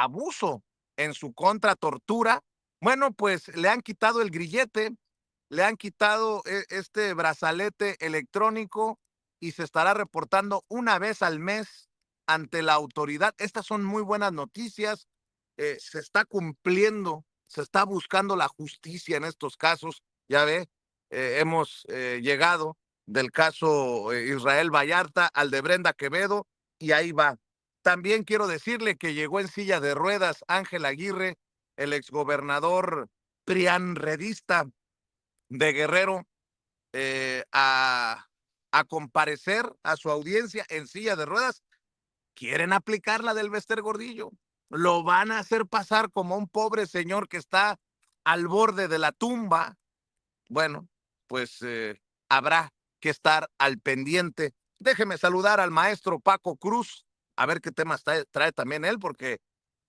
abuso en su contra, tortura. Bueno, pues le han quitado el grillete, le han quitado este brazalete electrónico y se estará reportando una vez al mes ante la autoridad. Estas son muy buenas noticias. Se está cumpliendo, se está buscando la justicia en estos casos. Ya ve, hemos llegado del caso Israel Vallarta al de Brenda Quevedo y ahí va. También quiero decirle que llegó en silla de ruedas Ángel Aguirre, el exgobernador prianredista de Guerrero, a comparecer a su audiencia en silla de ruedas. Quieren aplicar la del Bester Gordillo. Lo van a hacer pasar como un pobre señor que está al borde de la tumba. Bueno, pues habrá que estar al pendiente. Déjeme saludar al maestro Paco Cruz, a ver qué temas trae también él, porque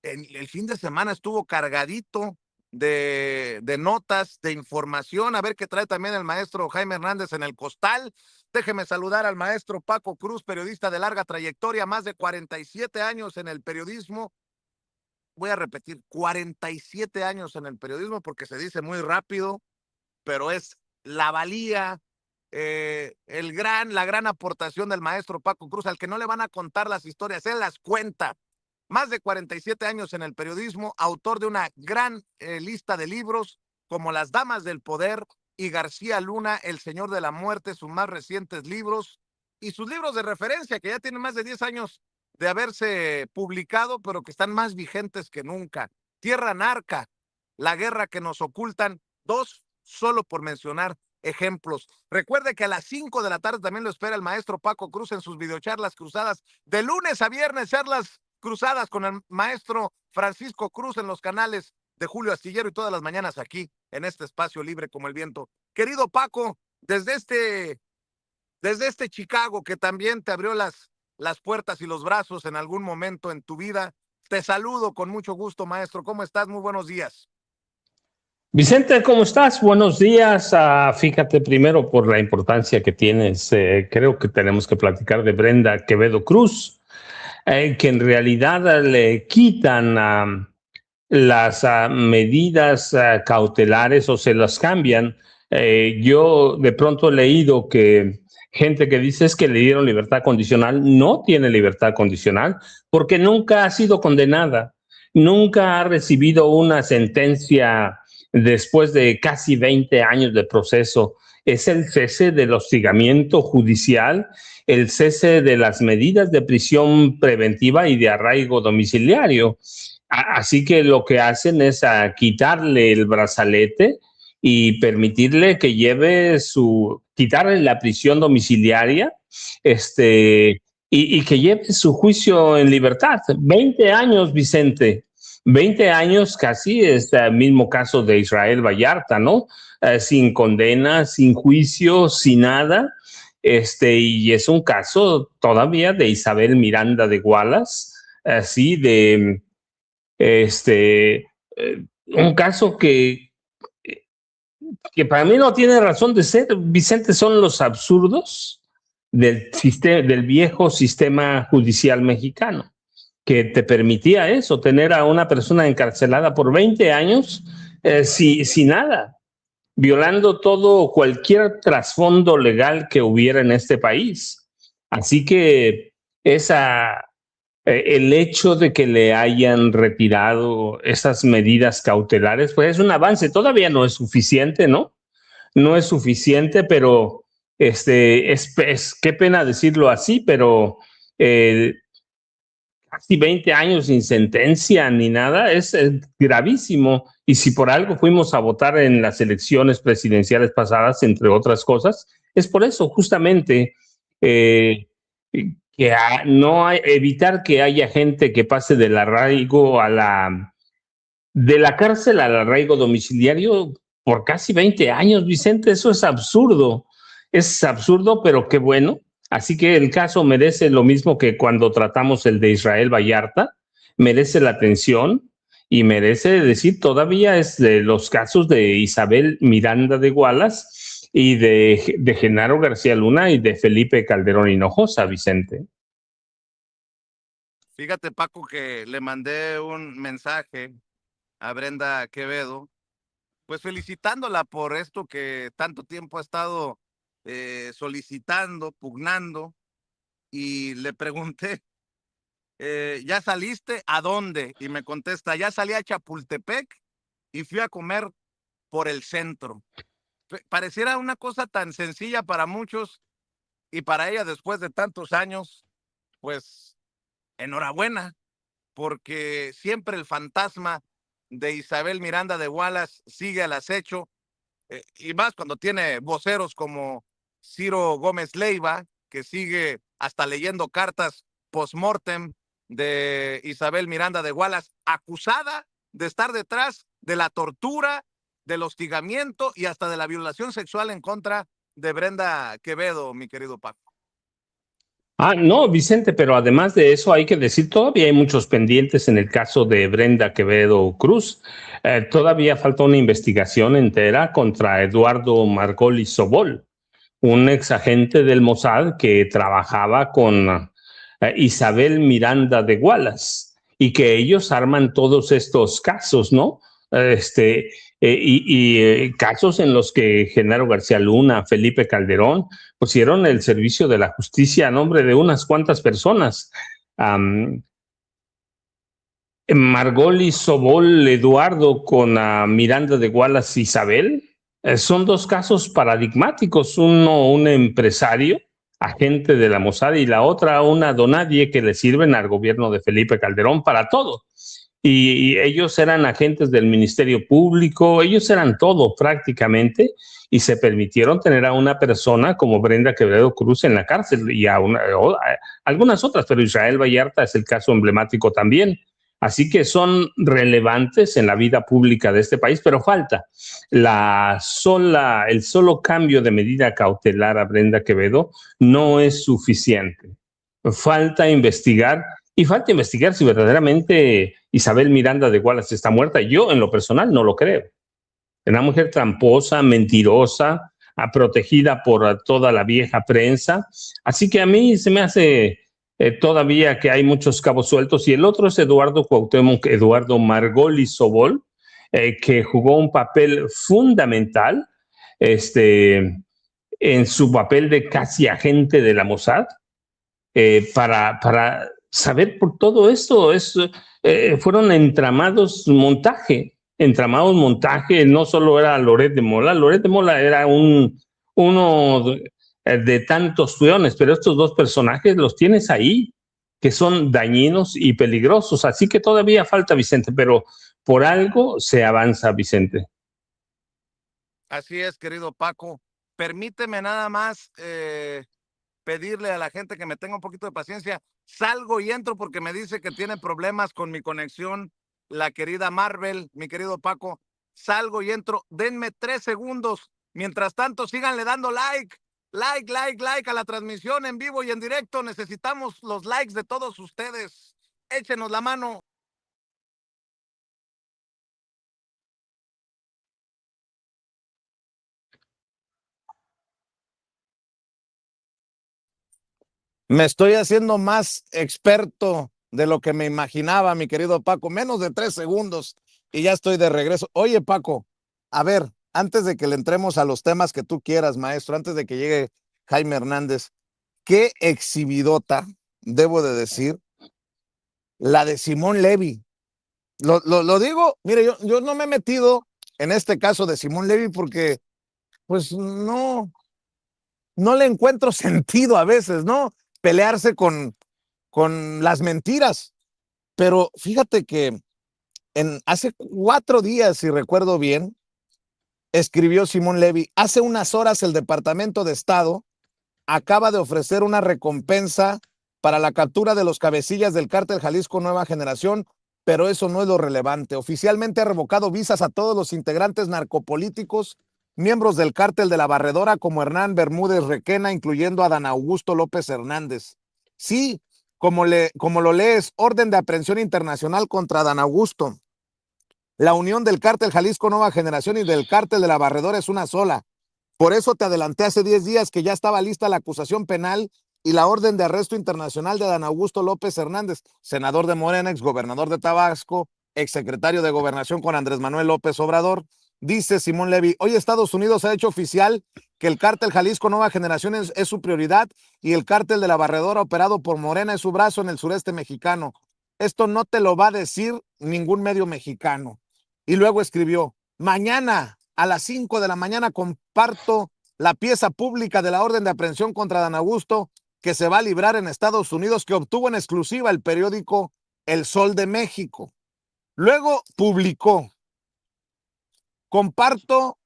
el fin de semana estuvo cargadito de notas, de información, a ver qué trae también el maestro Jaime Hernández en el costal. Déjeme saludar al maestro Paco Cruz, periodista de larga trayectoria, más de 47 años en el periodismo. Voy a repetir, 47 años en el periodismo porque se dice muy rápido, pero es la valía, la gran aportación del maestro Paco Cruz, al que no le van a contar las historias, él las cuenta. Más de 47 años en el periodismo, autor de una gran lista de libros como Las Damas del Poder y García Luna, El Señor de la Muerte, sus más recientes libros, y sus libros de referencia, que ya tienen más de 10 años de haberse publicado, pero que están más vigentes que nunca. Tierra Narca, La Guerra que nos ocultan, dos, solo por mencionar ejemplos. Recuerde que a las 5 de la tarde también lo espera el maestro Paco Cruz en sus videocharlas cruzadas, de lunes a viernes, charlas cruzadas con el maestro Francisco Cruz en los canales de Julio Astillero y todas las mañanas aquí en este espacio libre como el viento. Querido Paco, desde este Chicago que también te abrió las puertas y los brazos en algún momento en tu vida, te saludo con mucho gusto, maestro. ¿Cómo estás? Muy buenos días. Vicente, ¿cómo estás? Buenos días. Fíjate primero por la importancia que tienes. Creo que tenemos que platicar de Brenda Quevedo Cruz, que en realidad le quitan las medidas cautelares o se las cambian. Yo de pronto he leído que gente que dice es que le dieron libertad condicional, no tiene libertad condicional porque nunca ha sido condenada, nunca ha recibido una sentencia después de casi 20 años de proceso. Es el cese del hostigamiento judicial, el cese de las medidas de prisión preventiva y de arraigo domiciliario. Así que lo que hacen es quitarle el brazalete y permitirle que quitarle la prisión domiciliaria, y que lleve su juicio en libertad. 20 años, Vicente. 20 años casi, es el mismo caso de Israel Vallarta, ¿no? Sin condena, sin juicio, sin nada. Y es un caso todavía de Isabel Miranda de Gualas, así un caso que para mí no tiene razón de ser, Vicente, son los absurdos del viejo sistema judicial mexicano, que te permitía eso, tener a una persona encarcelada por 20 años sin nada, violando cualquier trasfondo legal que hubiera en este país. Así que el hecho de que le hayan retirado esas medidas cautelares, pues es un avance. Todavía no es suficiente, ¿no? No es suficiente, pero qué pena decirlo así, pero casi 20 años sin sentencia ni nada es gravísimo. Y si por algo fuimos a votar en las elecciones presidenciales pasadas, entre otras cosas, es por eso, justamente, evitar que haya gente que pase del arraigo de la cárcel al arraigo domiciliario por casi 20 años, Vicente. Eso es absurdo, pero qué bueno. Así que el caso merece lo mismo que cuando tratamos el de Israel Vallarta, merece la atención y merece decir, todavía es de los casos de Isabel Miranda de Gualas y de Genaro García Luna y de Felipe Calderón Hinojosa, Vicente. Fíjate, Paco, que le mandé un mensaje a Brenda Quevedo, pues felicitándola por esto que tanto tiempo ha estado solicitando, pugnando, y le pregunté, ¿ya saliste? ¿A dónde? Y me contesta, ya salí a Chapultepec y fui a comer por el centro. Pareciera una cosa tan sencilla para muchos y para ella después de tantos años, pues enhorabuena, porque siempre el fantasma de Isabel Miranda de Wallace sigue al acecho, y más cuando tiene voceros como Ciro Gómez Leiva, que sigue hasta leyendo cartas post-mortem de Isabel Miranda de Wallace, acusada de estar detrás de la tortura, del hostigamiento y hasta de la violación sexual en contra de Brenda Quevedo, mi querido Paco. No, Vicente, pero además de eso hay que decir, todavía hay muchos pendientes en el caso de Brenda Quevedo Cruz. Todavía falta una investigación entera contra Eduardo Margolis Sobol, un ex agente del Mossad que trabajaba con Isabel Miranda de Wallace y que ellos arman todos estos casos, ¿no? Casos en los que Genaro García Luna, Felipe Calderón pusieron el servicio de la justicia a nombre de unas cuantas personas. Margolis Sobol Eduardo con Miranda de Wallace Isabel, son dos casos paradigmáticos, uno un empresario, agente de la Mossad, y la otra una donadie que le sirven al gobierno de Felipe Calderón para todo. Y ellos eran agentes del Ministerio Público, ellos eran todo prácticamente, y se permitieron tener a una persona como Brenda Quevedo Cruz en la cárcel y a algunas otras, pero Israel Vallarta es el caso emblemático también. Así que son relevantes en la vida pública de este país, pero falta el solo cambio de medida cautelar a Brenda Quevedo no es suficiente. Falta investigar si verdaderamente Isabel Miranda de Wallace está muerta. Yo, en lo personal, no lo creo. Una mujer tramposa, mentirosa, protegida por toda la vieja prensa. Así que a mí se me hace todavía que hay muchos cabos sueltos. Y el otro es Eduardo Cuauhtémoc, Eduardo Margolis Sobol, que jugó un papel fundamental en su papel de casi agente de la Mossad, para saber por todo esto. Fueron entramados montaje, no solo era Loret de Mola era uno de tantos peones, pero estos dos personajes los tienes ahí, que son dañinos y peligrosos, así que todavía falta, Vicente, pero por algo se avanza, Vicente. Así es, querido Paco. Permíteme nada más pedirle a la gente que me tenga un poquito de paciencia. Salgo y entro porque me dice que tiene problemas con mi conexión la querida Marvel, mi querido Paco. Salgo y entro. Denme 3 segundos. Mientras tanto, síganle dando like a la transmisión en vivo y en directo. Necesitamos los likes de todos ustedes. Échenos la mano. Me estoy haciendo más experto de lo que me imaginaba, mi querido Paco. Menos de 3 segundos y ya estoy de regreso. Oye, Paco, a ver, antes de que le entremos a los temas que tú quieras, maestro, antes de que llegue Jaime Hernández, qué exhibidota, debo de decir, la de Simón Levy. Lo digo, mire, yo no me he metido en este caso de Simón Levy porque, pues, no le encuentro sentido a veces, ¿no? Pelearse con las mentiras. Pero fíjate que hace 4 días, si recuerdo bien, escribió Simón Levy, hace unas horas el Departamento de Estado acaba de ofrecer una recompensa para la captura de los cabecillas del cártel Jalisco Nueva Generación, pero eso no es lo relevante. Oficialmente ha revocado visas a todos los integrantes narcopolíticos, miembros del cártel de la Barredora, como Hernán Bermúdez Requena, incluyendo a Dan Augusto López Hernández. Sí, como lo lees, orden de aprehensión internacional contra Dan Augusto. La unión del cártel Jalisco Nueva Generación y del cártel de la Barredora es una sola. Por eso te adelanté hace 10 días que ya estaba lista la acusación penal y la orden de arresto internacional de Adán Augusto López Hernández, senador de Morena, exgobernador de Tabasco, exsecretario de Gobernación con Andrés Manuel López Obrador. Dice Simón Levy, hoy Estados Unidos ha hecho oficial que el cártel Jalisco Nueva Generación es su prioridad y el cártel de la Barredora operado por Morena es su brazo en el sureste mexicano. Esto no te lo va a decir ningún medio mexicano. Y luego escribió, mañana a las 5 de la mañana comparto la pieza pública de la orden de aprehensión contra Adán Augusto que se va a librar en Estados Unidos, que obtuvo en exclusiva el periódico El Sol de México. Luego publicó, comparto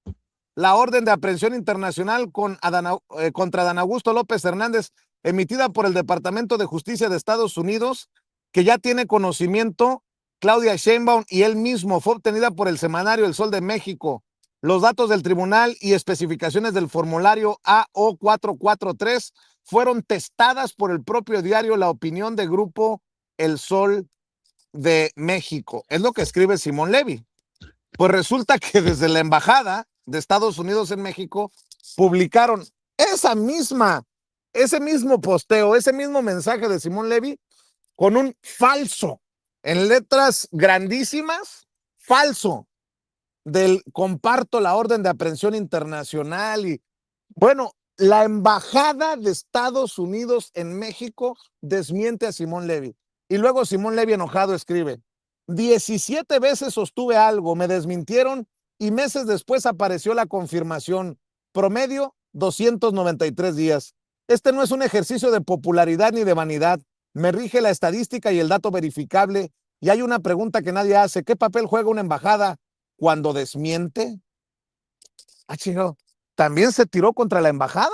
la orden de aprehensión internacional contra Adán Augusto López Hernández, emitida por el Departamento de Justicia de Estados Unidos, que ya tiene conocimiento Claudia Sheinbaum y él mismo, fue obtenida por el semanario El Sol de México. Los datos del tribunal y especificaciones del formulario AO443 fueron testadas por el propio diario La Opinión de Grupo El Sol de México. Es lo que escribe Simón Levy. Pues resulta que desde la embajada de Estados Unidos en México publicaron ese mismo posteo, ese mismo mensaje de Simón Levy con un falso, en letras grandísimas, falso, del comparto la orden de aprehensión internacional. Y bueno, la embajada de Estados Unidos en México desmiente a Simón Levy. Y luego Simón Levy enojado escribe, 17 veces sostuve algo, me desmintieron y meses después apareció la confirmación. Promedio 293 días. Este no es un ejercicio de popularidad ni de vanidad. Me rige la estadística y el dato verificable. Y hay una pregunta que nadie hace. ¿Qué papel juega una embajada cuando desmiente? Ah, chico, ¿también se tiró contra la embajada?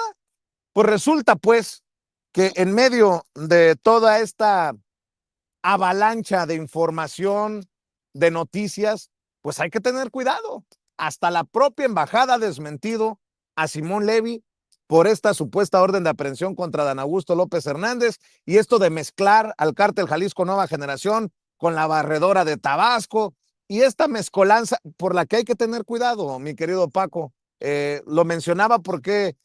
Pues resulta, pues, que en medio de toda esta avalancha de información, de noticias, pues hay que tener cuidado. Hasta la propia embajada ha desmentido a Simón Levy por esta supuesta orden de aprehensión contra Adán Augusto López Hernández y esto de mezclar al cártel Jalisco Nueva Generación con la Barredora de Tabasco y esta mezcolanza por la que hay que tener cuidado, mi querido Paco. Lo mencionaba porque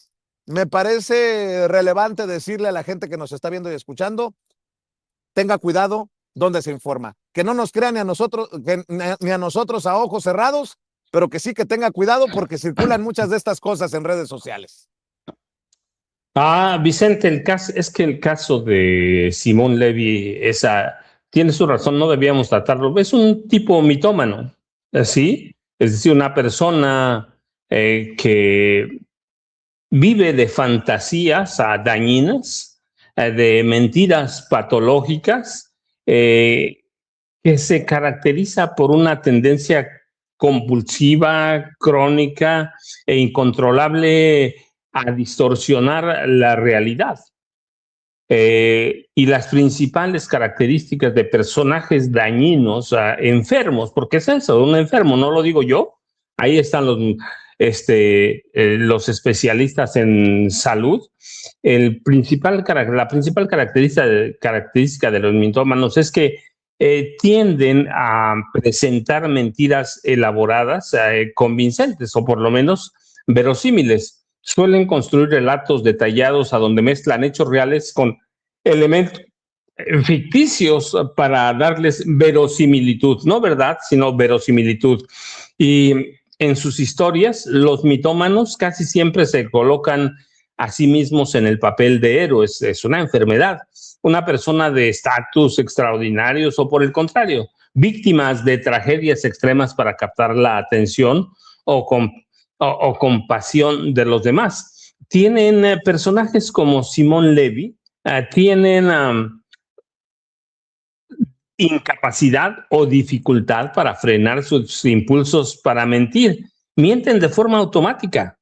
me parece relevante decirle a la gente que nos está viendo y escuchando, tenga cuidado donde se informa, que no nos crean ni a nosotros a ojos cerrados, pero que sí que tenga cuidado porque circulan muchas de estas cosas en redes sociales. Vicente, el caso de Simón Levy tiene su razón, no debíamos tratarlo. Es un tipo mitómano, ¿sí? Es decir, una persona que vive de fantasías dañinas, de mentiras patológicas, que se caracteriza por una tendencia compulsiva, crónica e incontrolable a distorsionar la realidad. Y las principales características de personajes dañinos, enfermos, porque es eso, un enfermo, no lo digo yo, ahí están los especialistas en salud. La principal característica de los mitómanos es que tienden a presentar mentiras elaboradas, convincentes o por lo menos verosímiles. Suelen construir relatos detallados a donde mezclan hechos reales con elementos ficticios para darles verosimilitud, no verdad, sino verosimilitud. Y en sus historias, los mitómanos casi siempre se colocan a sí mismos en el papel de héroes. Es una enfermedad. Una persona de estatus extraordinarios o por el contrario, víctimas de tragedias extremas para captar la atención o compasión de los demás. Tienen personajes como Simón Levy, tienen incapacidad o dificultad para frenar sus impulsos para mentir. Mienten de forma automática,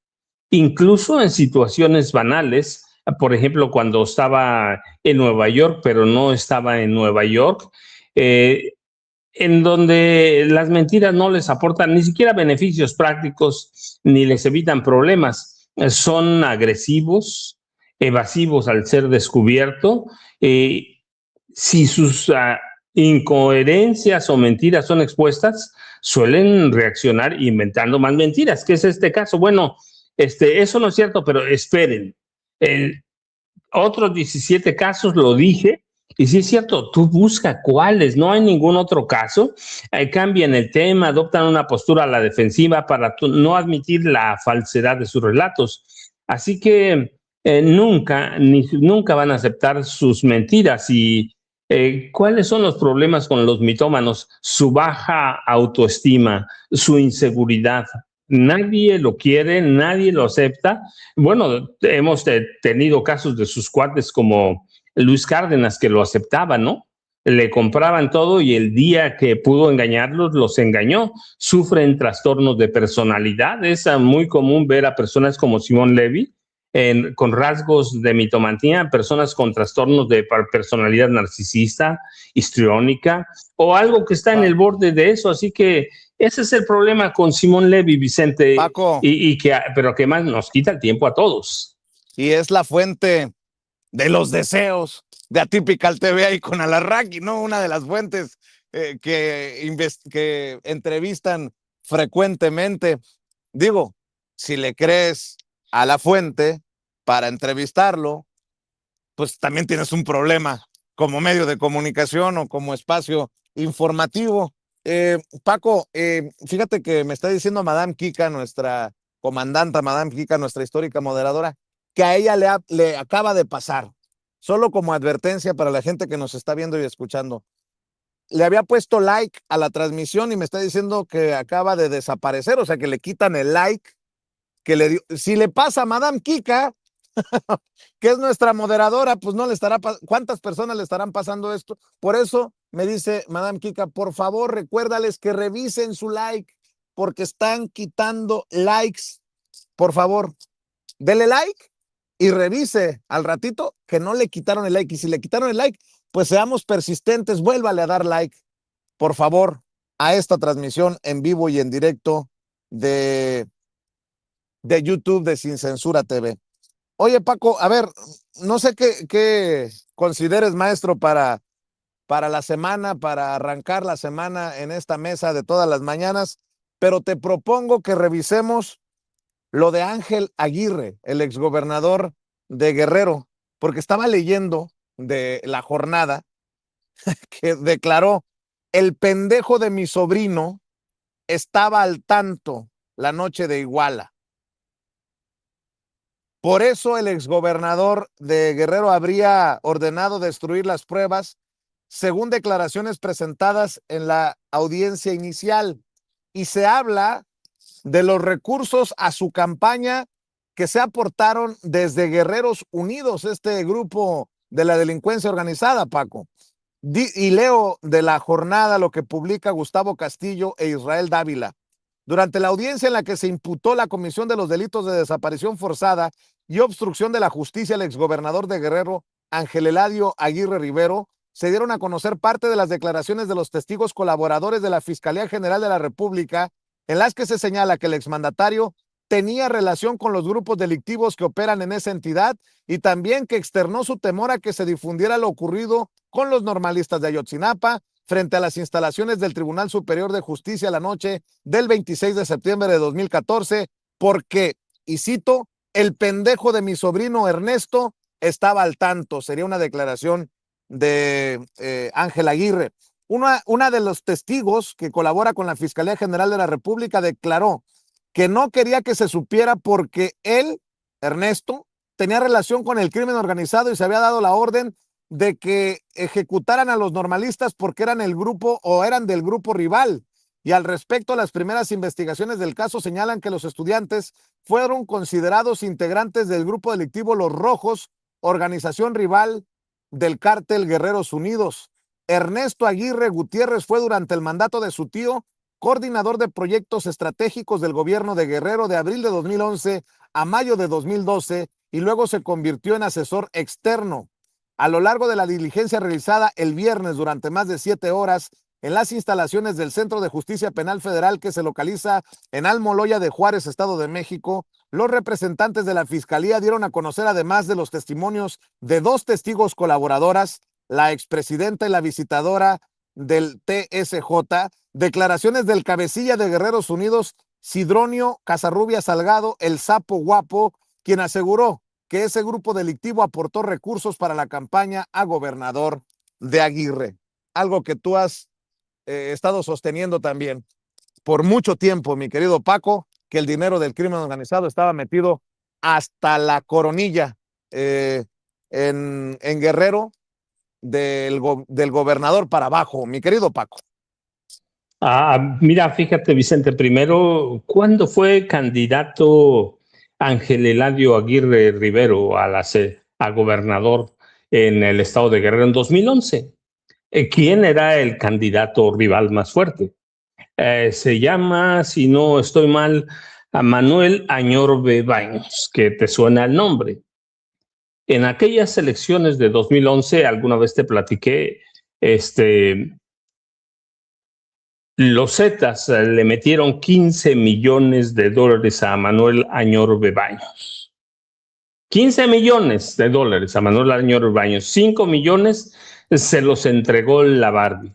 incluso en situaciones banales. Por ejemplo, cuando estaba en Nueva York, pero no estaba en Nueva York, en donde las mentiras no les aportan ni siquiera beneficios prácticos ni les evitan problemas. Son agresivos, evasivos al ser descubierto. Si sus incoherencias o mentiras son expuestas, suelen reaccionar inventando más mentiras. ¿Qué es este caso? Bueno, eso no es cierto, pero esperen. otros 17 casos, lo dije, y sí es cierto, tú busca cuáles, no hay ningún otro caso, cambian el tema, adoptan una postura a la defensiva para no admitir la falsedad de sus relatos. Así que nunca van a aceptar sus mentiras. Y ¿cuáles son los problemas con los mitómanos? Su baja autoestima, su inseguridad. Nadie lo quiere, nadie lo acepta. Bueno, hemos tenido casos de sus cuates como Luis Cárdenas, que lo aceptaba, ¿no? Le compraban todo y el día que pudo engañarlos, los engañó. Sufren trastornos de personalidad. Es muy común ver a personas como Simón Levy con rasgos de mitomanía, personas con trastornos de personalidad narcisista, histriónica o algo que está en el borde de eso. Así que ese es el problema con Simón Levy, Vicente, Paco, pero que más nos quita el tiempo a todos. y es la fuente de los deseos de Atypical TV ahí con Alarraqui, ¿no? Una de las fuentes que entrevistan frecuentemente. Digo, si le crees a la fuente para entrevistarlo, pues también tienes un problema como medio de comunicación o como espacio informativo. Paco, fíjate que me está diciendo Madame Kika, nuestra comandanta, Madame Kika, nuestra histórica moderadora, que a ella le acaba de pasar, solo como advertencia para la gente que nos está viendo y escuchando. Le había puesto like a la transmisión y me está diciendo que acaba de desaparecer, o sea que le quitan el like que le dio. Si le pasa a Madame Kika, que es nuestra moderadora, pues no le estará, ¿cuántas personas le estarán pasando esto? Por eso me dice Madame Kika, por favor, recuérdales que revisen su like, porque están quitando likes. Por favor, dele like y revise al ratito que no le quitaron el like. Y si le quitaron el like, pues seamos persistentes, vuélvale a dar like, por favor, a esta transmisión en vivo y en directo de YouTube de Sin Censura TV. Oye, Paco, a ver, no sé qué consideres, maestro, para la semana, para arrancar la semana en esta mesa de todas las mañanas, pero te propongo que revisemos lo de Ángel Aguirre, el exgobernador de Guerrero, porque estaba leyendo de La Jornada que declaró: el pendejo de mi sobrino estaba al tanto la noche de Iguala. Por eso el exgobernador de Guerrero habría ordenado destruir las pruebas, según declaraciones presentadas en la audiencia inicial. Y se habla de los recursos a su campaña que se aportaron desde Guerreros Unidos, este grupo de la delincuencia organizada, Paco. Y leo de La Jornada lo que publica Gustavo Castillo e Israel Dávila. Durante la audiencia en la que se imputó la comisión de los delitos de desaparición forzada y obstrucción de la justicia al exgobernador de Guerrero, Ángel Eladio Aguirre Rivero, se dieron a conocer parte de las declaraciones de los testigos colaboradores de la Fiscalía General de la República, en las que se señala que el exmandatario tenía relación con los grupos delictivos que operan en esa entidad y también que externó su temor a que se difundiera lo ocurrido con los normalistas de Ayotzinapa frente a las instalaciones del Tribunal Superior de Justicia la noche del 26 de septiembre de 2014, porque, y cito, el pendejo de mi sobrino Ernesto estaba al tanto. Sería una declaración de Ángel Aguirre. Una de los testigos que colabora con la Fiscalía General de la República declaró que no quería que se supiera porque él, Ernesto, tenía relación con el crimen organizado y se había dado la orden de que ejecutaran a los normalistas porque eran el grupo o eran del grupo rival. Y al respecto, las primeras investigaciones del caso señalan que los estudiantes fueron considerados integrantes del grupo delictivo Los Rojos, organización rival del cártel Guerreros Unidos. Ernesto Aguirre Gutiérrez fue durante el mandato de su tío coordinador de proyectos estratégicos del gobierno de Guerrero de abril de 2011 a mayo de 2012 y luego se convirtió en asesor externo. A lo largo de la diligencia realizada el viernes durante más de 7 horas en las instalaciones del Centro de Justicia Penal Federal que se localiza en Almoloya de Juárez, Estado de México, los representantes de la Fiscalía dieron a conocer, además de los testimonios de 2 testigos colaboradoras, la expresidenta y la visitadora del TSJ, declaraciones del cabecilla de Guerreros Unidos, Sidronio Casarrubia Salgado, el Sapo Guapo, quien aseguró que ese grupo delictivo aportó recursos para la campaña a gobernador de Aguirre. Algo que tú has estado sosteniendo también por mucho tiempo, mi querido Paco, que el dinero del crimen organizado estaba metido hasta la coronilla en Guerrero del gobernador para abajo, mi querido Paco. Mira, fíjate, Vicente, primero, ¿cuándo fue candidato Ángel Eladio Aguirre Rivero a gobernador en el estado de Guerrero en 2011? ¿Quién era el candidato rival más fuerte? Se llama, si no estoy mal, a Manuel Añorbe Baños, que te suena el nombre. En aquellas elecciones de 2011, alguna vez te platiqué, los Zetas le metieron 15 millones de dólares a Manuel Añorbe Baños. 15 millones de dólares a Manuel Añorbe Baños. 5 millones se los entregó la Barbie.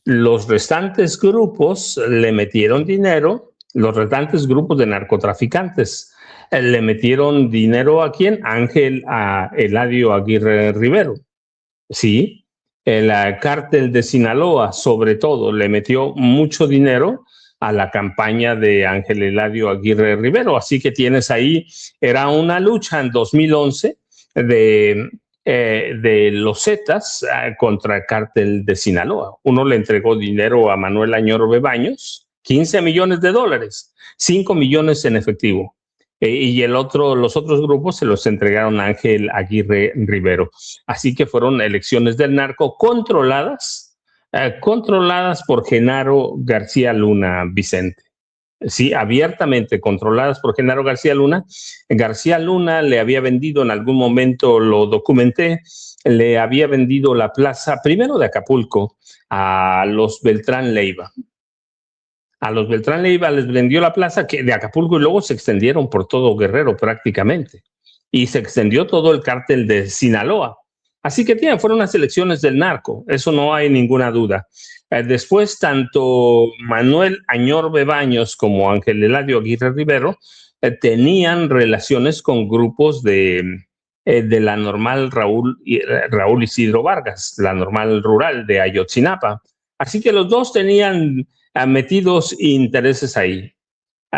Los restantes grupos le metieron dinero, los restantes grupos de narcotraficantes le metieron dinero ¿a quién? A Eladio Aguirre Rivero. Sí, el cártel de Sinaloa, sobre todo, le metió mucho dinero a la campaña de Ángel Eladio Aguirre Rivero. Así que tienes ahí, era una lucha en 2011 de los Zetas contra el cártel de Sinaloa. Uno le entregó dinero a Manuel Añorbe Baños, 15 millones de dólares, 5 millones en efectivo. Y los otros grupos se los entregaron a Ángel Aguirre Rivero. Así que fueron elecciones del narco controladas por Genaro García Luna, Vicente. Sí, abiertamente controladas por Genaro García Luna. García Luna le había vendido, en algún momento lo documenté, le había vendido la plaza, primero de Acapulco, a los Beltrán Leiva. A los Beltrán Leiva les vendió la plaza de Acapulco y luego se extendieron por todo Guerrero prácticamente. Y se extendió todo el cártel de Sinaloa. Así que fueron las elecciones del narco, eso no hay ninguna duda. Después, tanto Manuel Añorbe Baños como Ángel Eladio Aguirre Rivero tenían relaciones con grupos de la normal Raúl Isidro Vargas, la normal rural de Ayotzinapa. Así que los dos tenían metidos intereses ahí.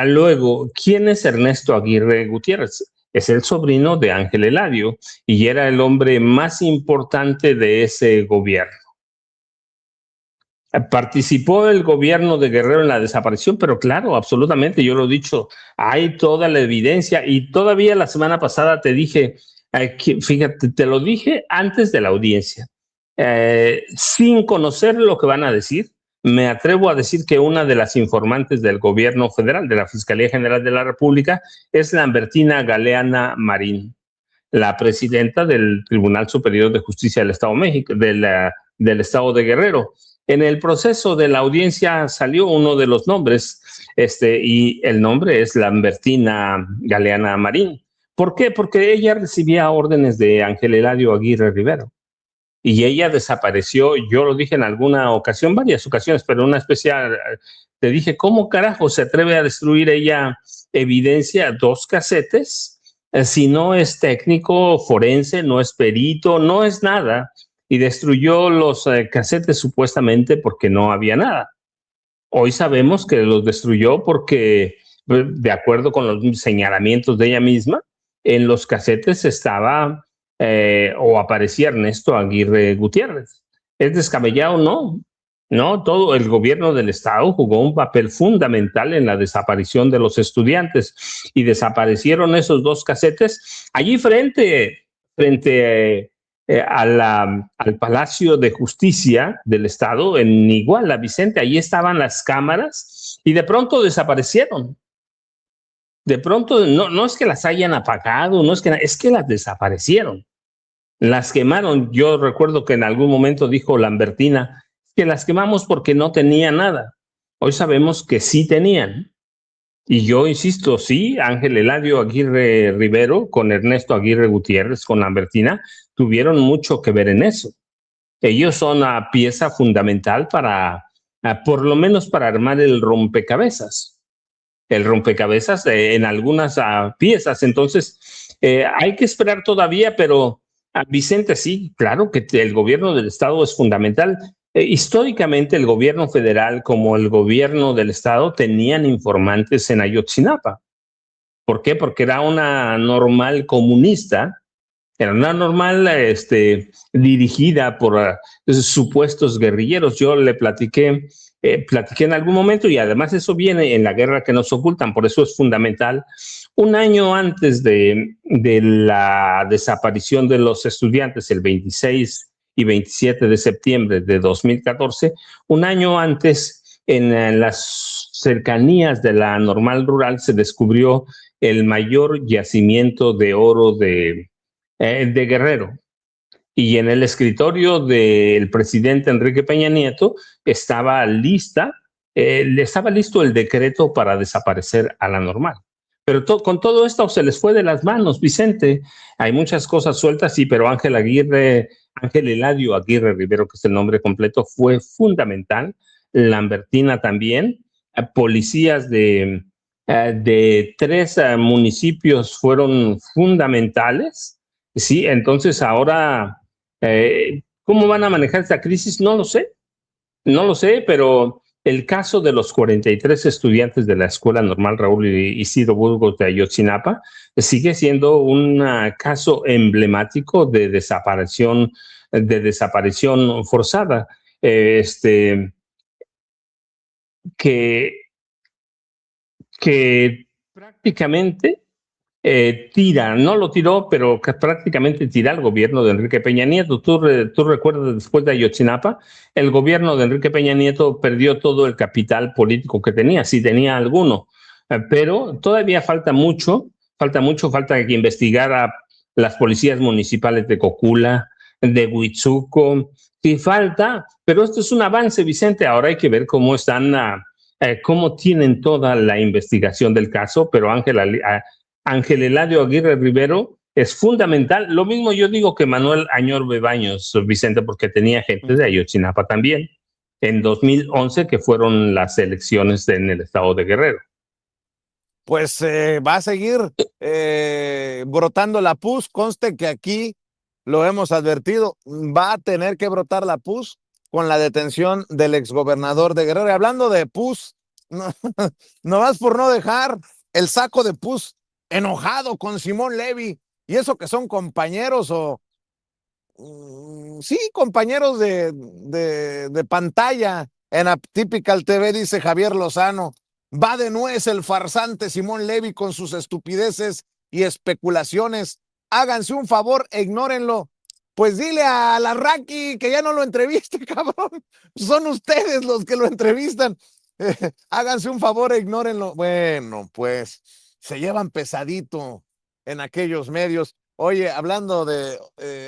Luego, ¿quién es Ernesto Aguirre Gutiérrez? Es el sobrino de Ángel Eladio y era el hombre más importante de ese gobierno. Participó el gobierno de Guerrero en la desaparición, pero claro, absolutamente, yo lo he dicho, hay toda la evidencia y todavía la semana pasada te dije, fíjate, te lo dije antes de la audiencia, sin conocer lo que van a decir, me atrevo a decir que una de las informantes del gobierno federal, de la Fiscalía General de la República, es Lambertina Galeana Marín, la presidenta del Tribunal Superior de Justicia del Estado de México, del Estado de Guerrero. En el proceso de la audiencia salió uno de los nombres, y el nombre es Lambertina Galeana Marín. ¿Por qué? Porque ella recibía órdenes de Ángel Eladio Aguirre Rivero. Y ella desapareció, yo lo dije en alguna ocasión, varias ocasiones, pero una especial, te dije, ¿cómo carajo se atreve a destruir ella evidencia, 2 casetes? Si no es técnico, forense, no es perito, no es nada. Y destruyó los casetes supuestamente porque no había nada. Hoy sabemos que los destruyó porque, de acuerdo con los señalamientos de ella misma, en los casetes estaba o aparecía Ernesto Aguirre Gutiérrez. ¿Es descabellado? No. No, todo el gobierno del estado jugó un papel fundamental en la desaparición de los estudiantes y desaparecieron esos 2 casetes allí frente al Palacio de Justicia del Estado en Iguala, Vicente. Allí estaban las cámaras y de pronto desaparecieron. De pronto, no es que las hayan apagado, es que las desaparecieron. Las quemaron. Yo recuerdo que en algún momento dijo Lambertina que las quemamos porque no tenía nada. Hoy sabemos que sí tenían. Y yo insisto, sí, Ángel Eladio Aguirre Rivero con Ernesto Aguirre Gutiérrez, con Lambertina, tuvieron mucho que ver en eso. Ellos son una pieza fundamental por lo menos para armar el rompecabezas. el rompecabezas en algunas piezas. Entonces, hay que esperar todavía, pero Vicente, sí, claro que el gobierno del Estado es fundamental. Históricamente, el gobierno federal como el gobierno del Estado tenían informantes en Ayotzinapa. ¿Por qué? Porque era una normal comunista, era una normal dirigida por supuestos guerrilleros. Yo le platiqué en algún momento, y además eso viene en la guerra que nos ocultan, por eso es fundamental. Un año antes de la desaparición de los estudiantes, el 26 y 27 de septiembre de 2014, un año antes, en las cercanías de la normal rural, se descubrió el mayor yacimiento de oro de Guerrero. Y en el escritorio del presidente Enrique Peña Nieto estaba listo el decreto para desaparecer a la normal. Pero con todo esto se les fue de las manos, Vicente. Hay muchas cosas sueltas, sí, pero Ángel Eladio Aguirre Rivero, que es el nombre completo, fue fundamental. Lambertina también. Policías de 3 municipios fueron fundamentales. Sí, entonces ahora, ¿cómo van a manejar esta crisis? No lo sé, pero el caso de los 43 estudiantes de la Escuela Normal Raúl Isidro Burgos de Ayotzinapa sigue siendo un caso emblemático de desaparición forzada, que prácticamente no lo tiró, pero que prácticamente tira el gobierno de Enrique Peña Nieto. ¿Tú recuerdas, después de Ayotzinapa, el gobierno de Enrique Peña Nieto perdió todo el capital político que tenía, si tenía alguno, pero todavía falta que investigar a las policías municipales de Cocula, de Huitzuco, sí falta, pero esto es un avance, Vicente. Ahora hay que ver cómo cómo tienen toda la investigación del caso, pero Ángel Eladio Aguirre Rivero es fundamental. Lo mismo yo digo que Manuel Añorbe Baños, Vicente, porque tenía gente de Ayotzinapa también, en 2011, que fueron las elecciones en el estado de Guerrero. Pues va a seguir brotando la pus. Conste que aquí lo hemos advertido, va a tener que brotar la pus con la detención del exgobernador de Guerrero. Y hablando de pus, no, nomás por no dejar el saco de pus enojado con Simón Levy, y eso que son compañeros sí, compañeros de pantalla en Atypical TV, dice Javier Lozano. Va de nuez el farsante Simón Levy con sus estupideces y especulaciones. Háganse un favor, ignórenlo. Pues dile a la Raki que ya no lo entreviste, cabrón. Son ustedes los que lo entrevistan. Háganse un favor, ignórenlo. Bueno, pues se llevan pesadito en aquellos medios. Oye, hablando de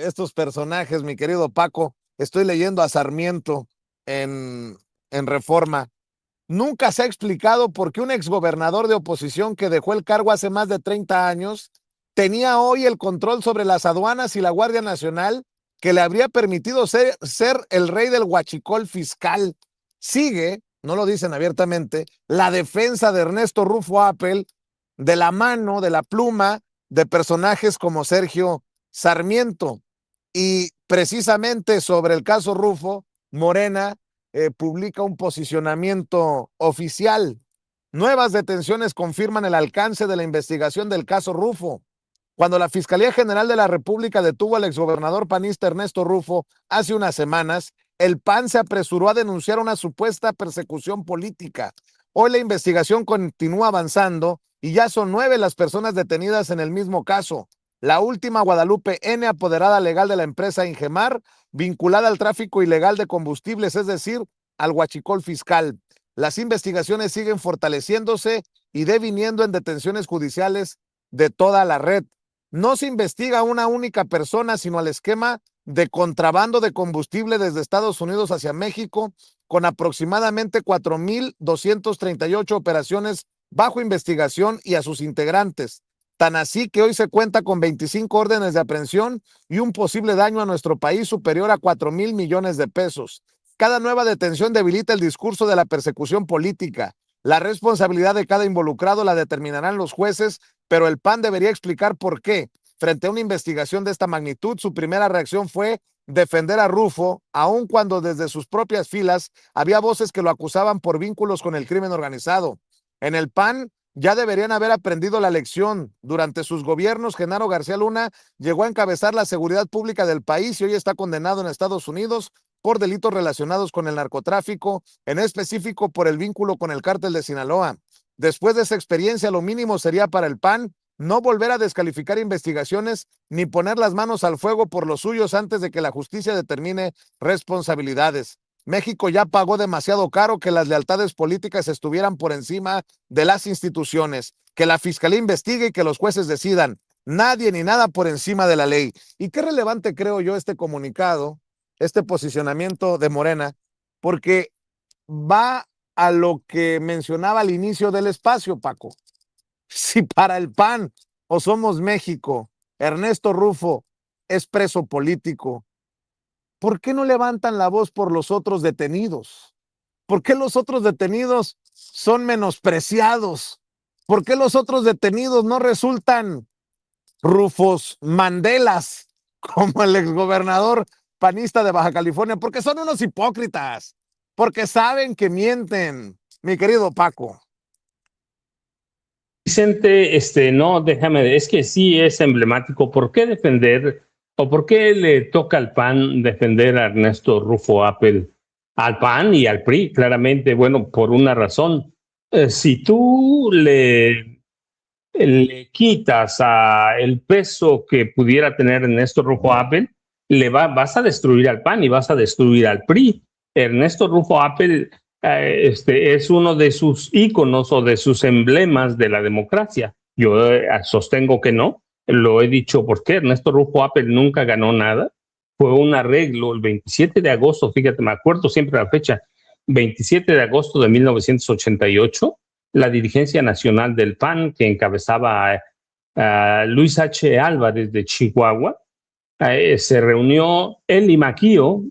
estos personajes, mi querido Paco, estoy leyendo a Sarmiento en Reforma. Nunca se ha explicado por qué un exgobernador de oposición que dejó el cargo hace más de 30 años tenía hoy el control sobre las aduanas y la Guardia Nacional que le habría permitido ser el rey del huachicol fiscal. Sigue, no lo dicen abiertamente, la defensa de Ernesto Rufo Apel de la mano, de la pluma de personajes como Sergio Sarmiento. Y precisamente sobre el caso Rufo, Morena publica un posicionamiento oficial. Nuevas detenciones confirman el alcance de la investigación del caso Rufo. Cuando la Fiscalía General de la República detuvo al exgobernador panista Ernesto Rufo hace unas semanas, el PAN se apresuró a denunciar una supuesta persecución política. Hoy la investigación continúa avanzando y ya son 9 las personas detenidas en el mismo caso. La última, Guadalupe N., apoderada legal de la empresa Ingemar, vinculada al tráfico ilegal de combustibles, es decir, al huachicol fiscal. Las investigaciones siguen fortaleciéndose y deviniendo en detenciones judiciales de toda la red. No se investiga a una única persona, sino al esquema de contrabando de combustible desde Estados Unidos hacia México, con aproximadamente 4,238 operaciones bajo investigación y a sus integrantes. Tan así que hoy se cuenta con 25 órdenes de aprehensión y un posible daño a nuestro país superior a 4,000 millones de pesos. Cada nueva detención debilita el discurso de la persecución política. La responsabilidad de cada involucrado la determinarán los jueces, pero el PAN debería explicar por qué. Frente a una investigación de esta magnitud, su primera reacción fue defender a Rufo, aun cuando desde sus propias filas había voces que lo acusaban por vínculos con el crimen organizado. En el PAN ya deberían haber aprendido la lección. Durante sus gobiernos, Genaro García Luna llegó a encabezar la seguridad pública del país y hoy está condenado en Estados Unidos por delitos relacionados con el narcotráfico, en específico por el vínculo con el cártel de Sinaloa. Después de esa experiencia, lo mínimo sería para el PAN no volver a descalificar investigaciones ni poner las manos al fuego por los suyos antes de que la justicia determine responsabilidades. México ya pagó demasiado caro que las lealtades políticas estuvieran por encima de las instituciones, que la fiscalía investigue y que los jueces decidan. Nadie ni nada por encima de la ley. Y qué relevante creo yo este comunicado, este posicionamiento de Morena, porque va a lo que mencionaba al inicio del espacio, Paco. Si para el PAN o Somos México, Ernesto Rufo es preso político, ¿por qué no levantan la voz por los otros detenidos? ¿Por qué los otros detenidos son menospreciados? ¿Por qué los otros detenidos no resultan Rufos Mandelas como el exgobernador panista de Baja California? Porque son unos hipócritas, porque saben que mienten, mi querido Paco. Vicente, no, déjame, es que sí es emblemático. ¿Por qué defender o por qué le toca al PAN defender a Ernesto Rufo Appel? Al PAN y al PRI, claramente, bueno, por una razón. Si tú le quitas el peso que pudiera tener Ernesto Rufo Appel, vas a destruir al PAN y vas a destruir al PRI. Ernesto Rufo Appel es uno de sus íconos o de sus emblemas de la democracia. Yo sostengo que no, lo he dicho porque Ernesto Rufo Appel nunca ganó nada. Fue un arreglo el 27 de agosto, fíjate, me acuerdo siempre la fecha, 27 de agosto de 1988, la dirigencia nacional del PAN, que encabezaba Luis H. Álvarez de Chihuahua, se reunió, él y Maquio,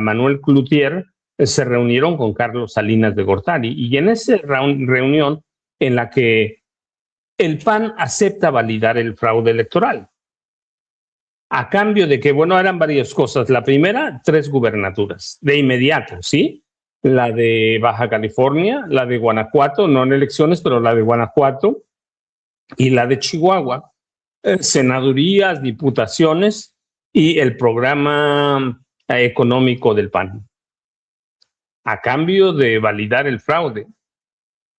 Manuel Cloutier, se reunieron con Carlos Salinas de Gortari, y en esa reunión en la que el PAN acepta validar el fraude electoral, a cambio de que, bueno, eran varias cosas. La primera, 3 gubernaturas, de inmediato, ¿sí? La de Baja California, la de Guanajuato, no en elecciones, pero la de Guanajuato, y la de Chihuahua, senadurías, diputaciones y el programa económico del PAN, a cambio de validar el fraude.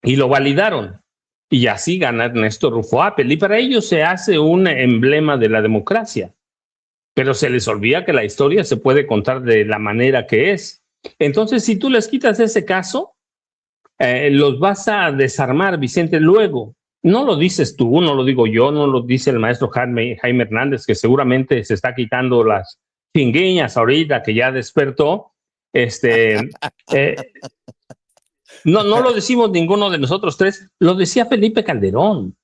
Y lo validaron. Y así gana Ernesto Rufo Appel. Y para ellos se hace un emblema de la democracia. Pero se les olvida que la historia se puede contar de la manera que es. Entonces, si tú les quitas ese caso, los vas a desarmar, Vicente. Luego, no lo dices tú, no lo digo yo, no lo dice el maestro Jaime Hernández, que seguramente se está quitando las chingueñas ahorita que ya despertó. No lo decimos ninguno de nosotros 3, lo decía Felipe Calderón.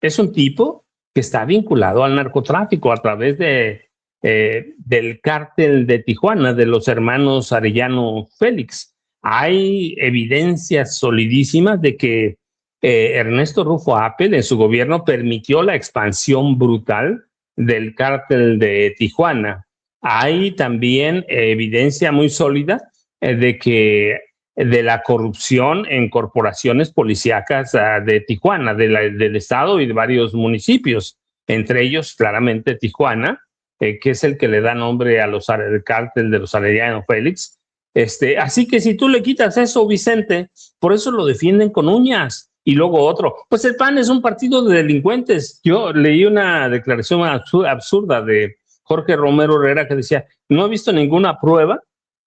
Es un tipo que está vinculado al narcotráfico a través del cártel de Tijuana, de los hermanos Arellano Félix. Hay evidencias solidísimas de que Ernesto Rufo Appel en su gobierno permitió la expansión brutal del cártel de Tijuana. Hay también evidencia muy sólida de la corrupción en corporaciones policíacas de Tijuana, del estado y de varios municipios, entre ellos claramente Tijuana, que es el que le da nombre al cártel de los Arellano Félix. Así que si tú le quitas eso, Vicente, por eso lo defienden con uñas. Y luego otro, pues el PAN es un partido de delincuentes. Yo leí una declaración absurda de Jorge Romero Herrera que decía, no he visto ninguna prueba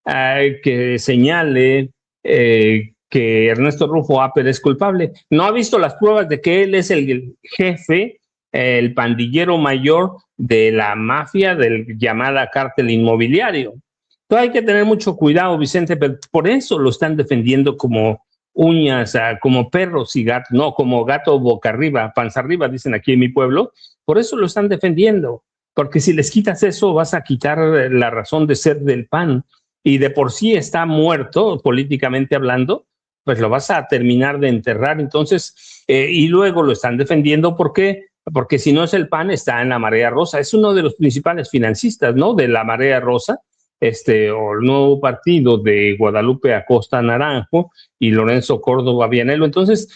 que señale que Ernesto Rufo Appel es culpable. No ha visto las pruebas de que él es el jefe, el pandillero mayor de la mafia del llamada cártel inmobiliario. Entonces hay que tener mucho cuidado, Vicente, pero por eso lo están defendiendo como uñas, como perros y gatos, no, como gato boca arriba, panza arriba, dicen aquí en mi pueblo. Por eso lo están defendiendo, porque si les quitas eso vas a quitar la razón de ser del PAN. Y de por sí está muerto políticamente hablando, pues lo vas a terminar de enterrar. Entonces, y luego lo están defendiendo. ¿Por qué? Porque si no es el PAN, está en la Marea Rosa. Es uno de los principales financistas, ¿no? De la Marea Rosa, o el nuevo partido de Guadalupe Acosta Naranjo y Lorenzo Córdoba Vianello. Entonces,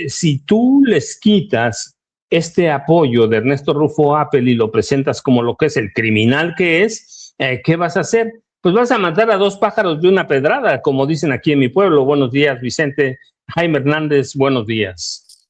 si tú les quitas este apoyo de Ernesto Rufo Appel y lo presentas como lo que es el criminal que es, ¿qué vas a hacer? Pues vas a matar a dos pájaros de una pedrada, como dicen aquí en mi pueblo. Buenos días, Vicente. Jaime Hernández, buenos días.